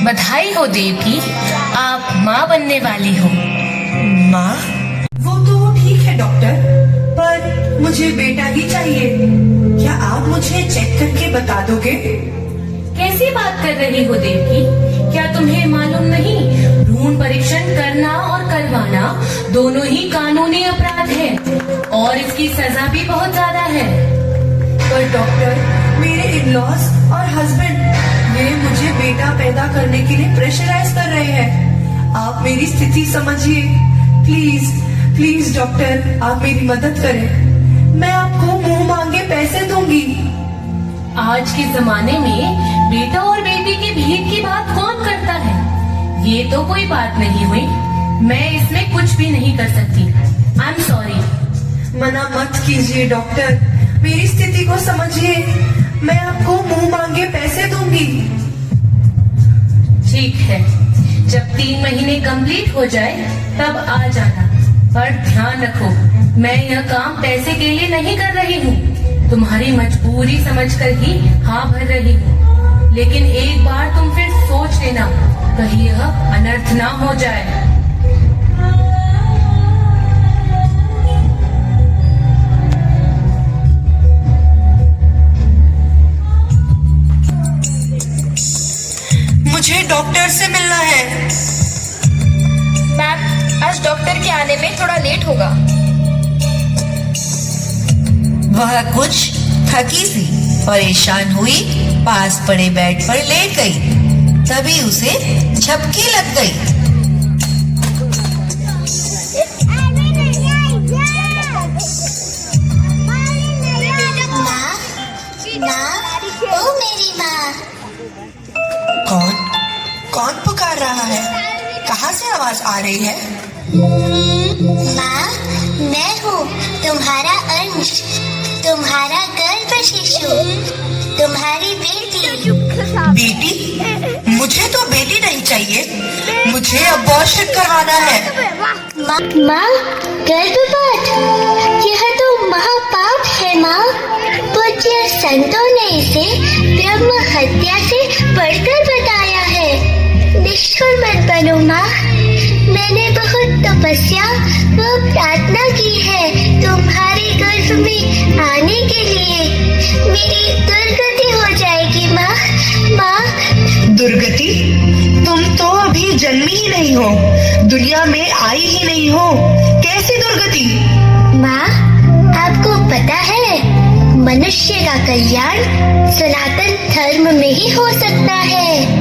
बधाई हो देवकी, आप माँ बनने वाली हो। माँ? वो तो ठीक है डॉक्टर, पर मुझे बेटा ही चाहिए। क्या आप मुझे चेक करके बता दोगे? कैसी बात कर रही हो देवकी? क्या तुम्हें मालूम नहीं, भ्रूण परीक्षण करना और करवाना दोनों ही कानूनी अपराध है और इसकी सजा भी बहुत ज्यादा है। पर डॉक्टर, मेरे इन-लॉज और हस्बैंड वे मुझे बेटा पैदा करने के लिए प्रेशराइज कर रहे हैं। आप मेरी स्थिति समझिए। प्लीज प्लीज डॉक्टर, आप मेरी मदद करें। मैं आपको मुंह मांगे पैसे दूंगी। आज के जमाने में बेटा और बेटी की भीख की बात कौन करता है? ये तो कोई बात नहीं हुई। मैं इसमें कुछ भी नहीं कर सकती। I am sorry. मना मत कीजिए डॉक्टर, मेरी स्थिति को समझिए। मैं आपको मुंह मांगे पैसे दूंगी। ठीक है, जब 3 महीने कंप्लीट हो जाए तब आ जाना। पर ध्यान रखो, मैं यह काम पैसे के लिए नहीं कर रही हूँ। तुम्हारी मजबूरी समझकर ही हाँ भर रही हूँ। लेकिन एक बार तुम फिर सोच लेना, कहीं यह अनर्थ ना हो जाए। मुझे डॉक्टर से मिलना है। मैम, आज डॉक्टर के आने में थोड़ा लेट होगा। वह कुछ थकी सी परेशान हुई, पास पड़े बेड पर लेट गई। तभी उसे झपकी लग गई। माँ, माँ, ओ मेरी माँ। कौन कौन पुकार रहा है? कहाँ से आवाज आ रही है? माँ, मैं हूँ तुम्हारा अंश, तुम्हारा गर्भ शिशु, तुम्हारी बेटी। बेटी? मुझे तो बेटी नहीं चाहिए, मुझे अबॉर्शन करवाना है। माँ, गर्भपात, यह तो महापाप है माँ। पूज्य संतों ने इसे ब्रह्म हत्या से बढ़कर बताया है। निष्ठुर मत बनो माँ, मैंने बहुत तपस्या व प्रार्थना की है तुम्हारे गर्भ में आने के लिए। मेरी दुर्गति हो जाएगी माँ। माँ, दुर्गति? तुम तो अभी जन्मी ही नहीं हो, दुनिया में आई ही नहीं हो, कैसी दुर्गति? माँ, आपको पता है, मनुष्य का कल्याण सनातन धर्म में ही हो सकता है।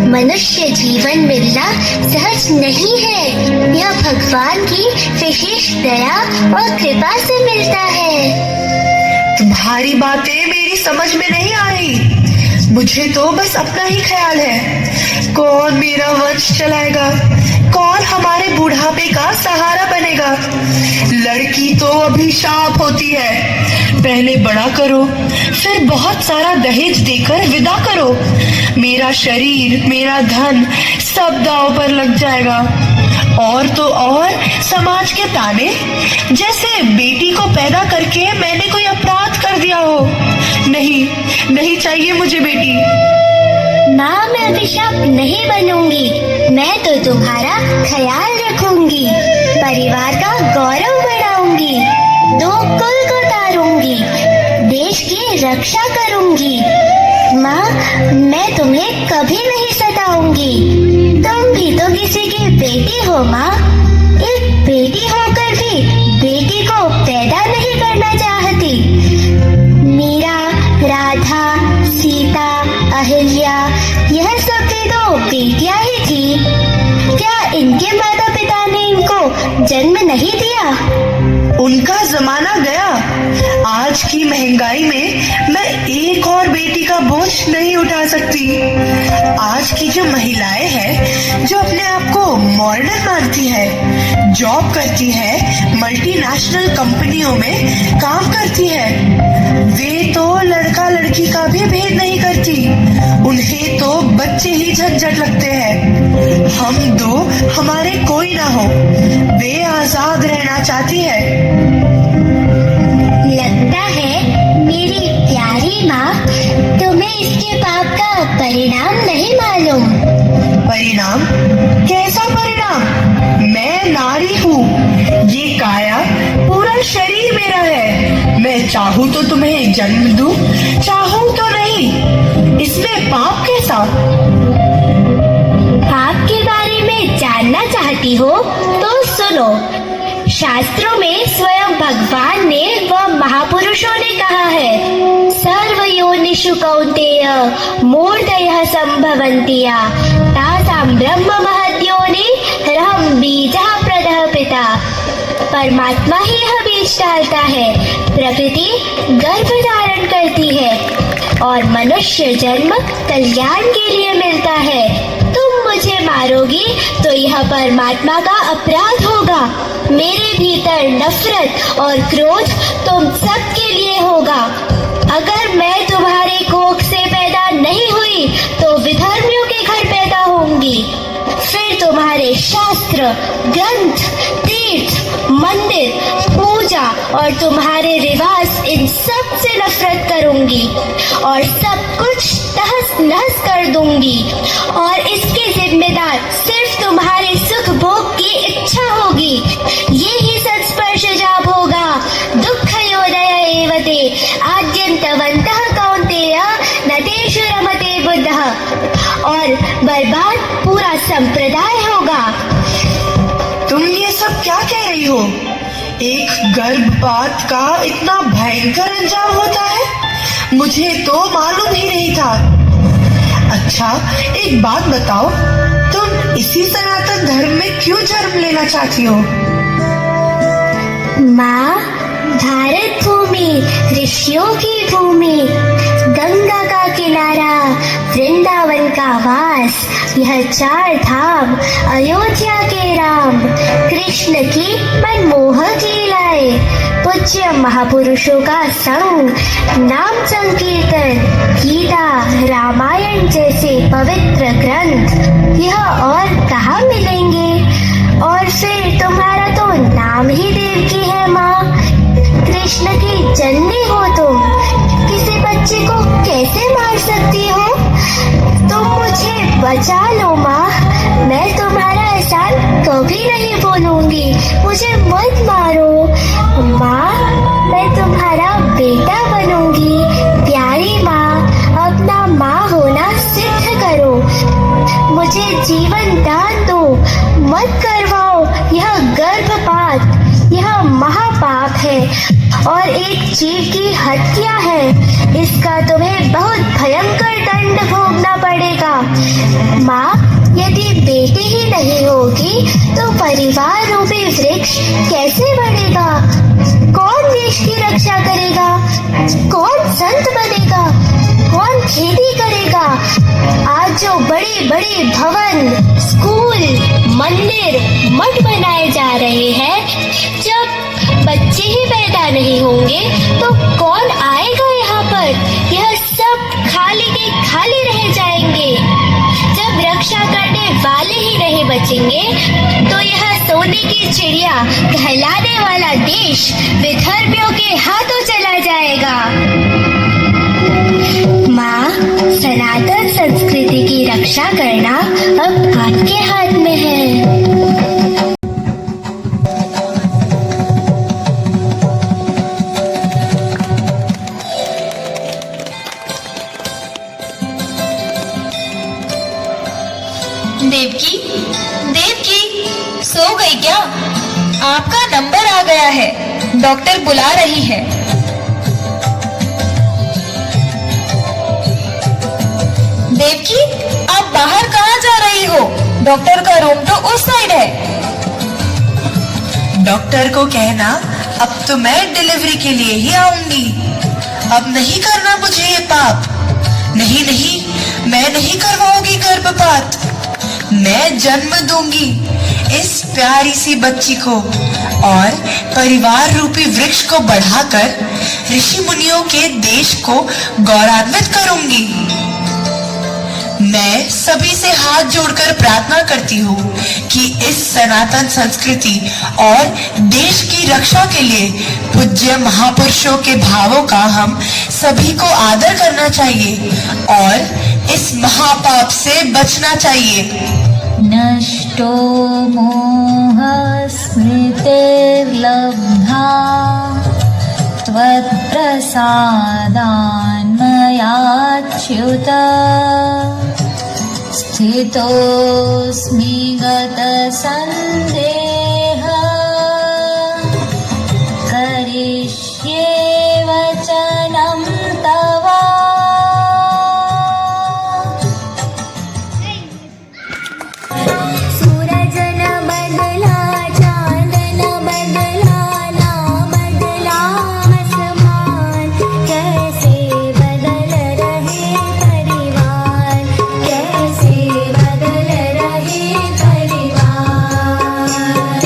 मनुष्य जीवन मिलना सहज नहीं है, यह भगवान की विशेष दया और कृपा से मिलता है। तुम्हारी बातें मेरी समझ में नहीं आ रही। मुझे तो बस अपना ही ख्याल है। कौन मेरा वंश चलाएगा? कौन हमारे बुढ़ापे का सहारा बनेगा? लड़की तो अभिशाप होती है। पहले बड़ा करो, फिर बहुत सारा दहेज देकर विदा करो। मेरा शरीर, मेरा धन सब दांव पर लग जाएगा। और तो और समाज के ताने, जैसे बेटी को पैदा करके मैंने कोई अपराध कर दिया हो। नहीं, नहीं चाहिए मुझे बेटी। माँ, मैं अभिशाप नहीं बनूंगी। मैं तो तुम्हारा ख्याल रखूंगी, परिवार का गौरव बढ़ाऊंगी, 2 कुल को तारूंगी, देश की रक्षा करूंगी। माँ, मैं तुम्हें कभी नहीं सताऊंगी। तुम भी तो किसी की बेटी हो माँ। एक बेटी होकर भी बेटी को पैदा नहीं करना चाहती। मीरा, राधा, सीता, अहिल्या, यह सब भी तो बेटियां ही थी। क्या इनके माता पिता ने इनको जन्म नहीं दिया? उनका जमाना गया। आज की महंगाई में मैं एक और बेटी का बोझ नहीं उठा सकती। आज की जो महिलाएं हैं, जो अपने आप को मॉडर्न मानती है, जॉब करती है, मल्टीनेशनल कंपनियों में काम करती है, वे तो लड़का लड़की का भी भेद नहीं करती। उन्हें तो बच्चे ही झंझट लगते हैं। हम दो, हमारे कोई ना हो, वे आजाद रहना चाहती है। लगता है मेरी प्यारी माँ, तुम्हें इसके पाप का परिणाम नहीं मालूम। जन्म दूं, चाहूं तो नहीं। इसमें पाप कैसा? पाप के बारे में जानना चाहती हो तो सुनो। शास्त्रों में स्वयं भगवान ने व महापुरुषों ने कहा है, सर्वयोनिषु कौन्तेय मूर्धयः संभवन्तिया तासां ब्रह्म महद्योनि रहं बीजः प्रदः पिता। परमात्मा ही यह बीज डालता है, प्रकृति गर्भ धारण करती है और मनुष्य जन्म कल्याण के लिए मिलता है। तुम मुझे मारोगी तो यह परमात्मा का अपराध होगा। मेरे भीतर नफरत और क्रोध तुम सबके लिए होगा। अगर मैं तुम्हारे कोख से पैदा नहीं हुई तो विधर्मियों के घर पैदा होंगी। फिर तुम्हारे शास्त्र, ग्रंथ, तीर्थ, मंदिर, पूजा और तुम्हारे रिवाज, इन सब से नफरत करूंगी और सब कुछ तहस नहस कर दूंगी। और इसके जिम्मेदार सिर्फ तुम्हारे सुख भोग की इच्छा होगी। ये ही संस्पर्श जाप होगा। दुःखयोदय एव ते आद्यन्तवन्तः कौन्तेय न तेषु रमते बुद्धः। और बर्बाद पूरा संप्रदाय होगा। तुम ये सब क्या कह रही हो? एक गर्भपात का इतना भयंकर अंजाम होता है? मुझे तो मालूम ही नहीं था। अच्छा, एक बात बताओ, तुम इसी सनातन धर्म में क्यों जन्म लेना चाहती हो? माँ, भारत भूमि ऋषियों की भूमि, गंगा का किनारा, वृंदावन का वास, यह 4 धाम, अयोध्या के राम, कृष्ण की मनमोहक लीलाएं, पूज्य महापुरुषों का संग, नाम संकीर्तन, गीता, रामायण जैसे पवित्र ग्रंथ, यह और कहाँ मिलेंगे? और फिर तुम्हारा तो नाम ही देवकी है माँ। कृष्ण की जननी हो तुम, किसी बच्चे को कैसे मार सकती हो? तुम मुझे बचा लो माँ, मैं तुम्हारा एहसान कभी नहीं भूलूंगी। मुझे मत मारो माँ, मैं तुम्हारा बेटा बनूंगी। प्यारी माँ, अपना माँ होना सिद्ध करो। मुझे जीवन दान दो, मत करवाओ यह गर्भपात। यह महापाप है और एक जीव की हत्या है। इसका तुम्हें बहुत भयंकर दंड भोगना पड़ेगा। माँ, यदि बेटी ही नहीं होगी तो परिवार रूपी वृक्ष कैसे बढ़ेगा? कौन देश की रक्षा करेगा? कौन संत बनेगा? कौन खेती करेगा? आज जो बड़े बड़े भवन, स्कूल, मंदिर, मठ बनाए जा रहे हैं, जब बच्चे ही पैदा नहीं होंगे तो कौन आएगा यहाँ पर? यह सब खाली के खाली रह जाएंगे। जब रक्षा करने वाले ही नहीं बचेंगे तो यह सोने की चिड़िया कहलाने वाला देश विधर्मियों के हाथों चला जाएगा। माँ, सनातन संस्कृति की रक्षा करना अब आपके हाथ में है। देवकी, देवकी, सो गई क्या? आपका नंबर आ गया है, डॉक्टर बुला रही है। देवकी, आप बाहर कहाँ जा रही हो? डॉक्टर का रूम तो उस साइड है। डॉक्टर को कहना अब तो मैं डिलीवरी के लिए ही आऊंगी। अब नहीं करना मुझे ये पाप। नहीं नहीं, मैं नहीं करवाऊंगी गर्भपात। मैं जन्म दूंगी इस प्यारी सी बच्ची को और परिवार रूपी वृक्ष को बढ़ाकर ऋषि मुनियों के देश को गौरवान्वित करूंगी। मैं सभी से हाथ जोड़कर प्रार्थना करती हूँ कि इस सनातन संस्कृति और देश की रक्षा के लिए पूज्य महापुरुषों के भावों का हम सभी को आदर करना चाहिए और इस महापाप से बचना चाहिए। नष्टो मोह स्मृतिर्लब्धा त्वत्प्रसादान्मयाच्युत स्थितोऽस्मि गतसन्देह करिष्ये वचनं तव। सूरज न बदला, चांद न बदला, ना बदला आसमान, कैसे बदल रहे परिवार, कैसे बदल रहे परिवार।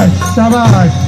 शाबाश शाबाश।